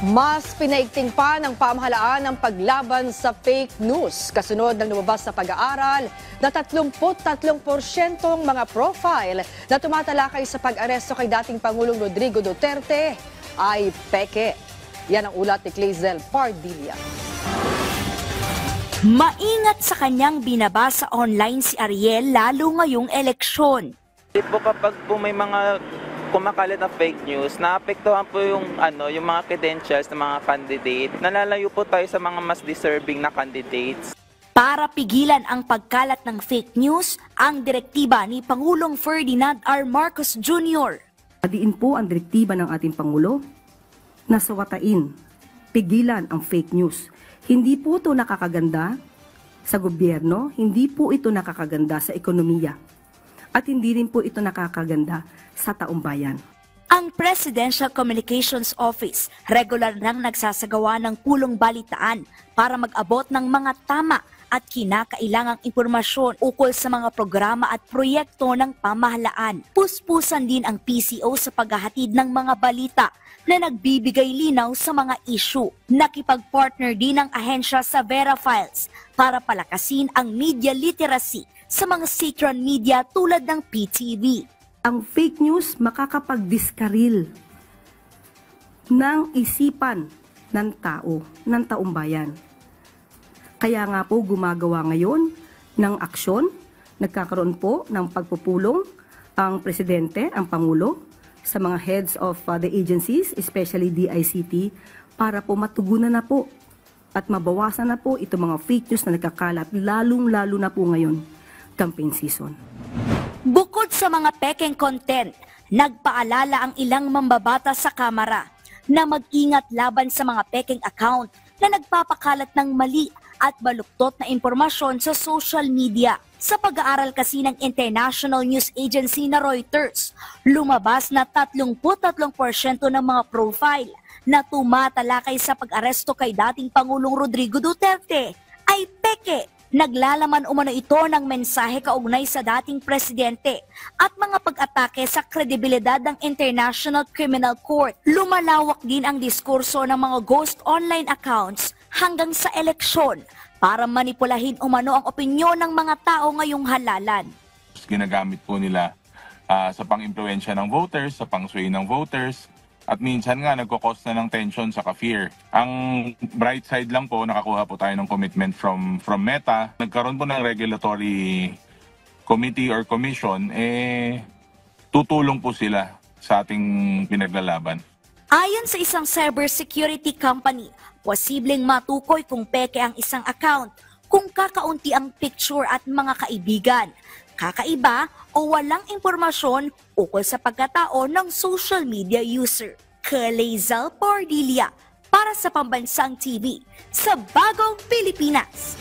Mas pinaigting pa ng pamahalaan ang paglaban sa fake news. Kasunod ng lumabas na pag-aaral na 33% mga profile na tumatalakay sa pag-aresto kay dating Pangulong Rodrigo Duterte ay peke. Yan ang ulat ni Clazel Pardilla. Maingat sa kanyang binabasa online si Ariel lalo ngayong eleksyon. Po kapag po may mga kumakalat na fake news, naapektuhan po yung mga credentials ng mga candidate. Nalalayo po tayo sa mga mas deserving na candidates. Para pigilan ang pagkalat ng fake news, ang direktiba ni Pangulong Ferdinand R. Marcos Jr. Adiin po ang direktiba ng ating Pangulo na sawatain, pigilan ang fake news. Hindi po ito nakakaganda sa gobyerno, hindi po ito nakakaganda sa ekonomiya, at hindi rin po ito nakakaganda sa taong bayan. Ang Presidential Communications Office regular nang nagsasagawa ng pulong balitaan para mag-abot ng mga tama at kinakailangang impormasyon ukol sa mga programa at proyekto ng pamahalaan. Puspusan din ang PCO sa paghahatid ng mga balita na nagbibigay linaw sa mga issue. Nakipag-partner din ang ahensya sa Verifiles para palakasin ang media literacy sa mga state-run media tulad ng PTV. Ang fake news makakapag-diskaril ng isipan ng tao, ng taong bayan. Kaya nga po gumagawa ngayon ng aksyon, nagkakaroon po ng pagpupulong ang Presidente, ang Pangulo, sa mga heads of the agencies, especially DICT, para po matugunan na po at mabawasan na po itong mga fake news na nagkakalat, lalong-lalo na po ngayon, campaign season. Bukod sa mga pekeng content, nagpaalala ang ilang mambabata sa Kamara na mag-ingat laban sa mga pekeng account na nagpapakalat ng mali at baluktot na impormasyon sa social media. Sa pag-aaral kasi ng International News Agency na Reuters, lumabas na 33% ng mga profile na tumatalakay sa pag-aresto kay dating Pangulong Rodrigo Duterte ay peke. Naglalaman umano ito ng mensahe kaugnay sa dating presidente at mga pag-atake sa kredibilidad ng International Criminal Court. Lumalawak din ang diskurso ng mga ghost online accounts hanggang sa eleksyon para manipulahin umano ang opinyon ng mga tao ngayong halalan. Ginagamit po nila sa pang-impluwensya ng voters, sa pang-sway ng voters, at minsan nga nagkakos na ng tension sa fear. Ang bright side lang po, nakakuha po tayo ng commitment from Meta. Nagkaroon po ng regulatory committee or commission, tutulong po sila sa ating pinaglalaban. Ayon sa isang cybersecurity company, posibleng matukoy kung peke ang isang account kung kakaunti ang picture at mga kaibigan, kakaiba o walang impormasyon ukol sa pagkatao ng social media user. Clazel Pardilla para sa Pambansang TV sa Bagong Pilipinas.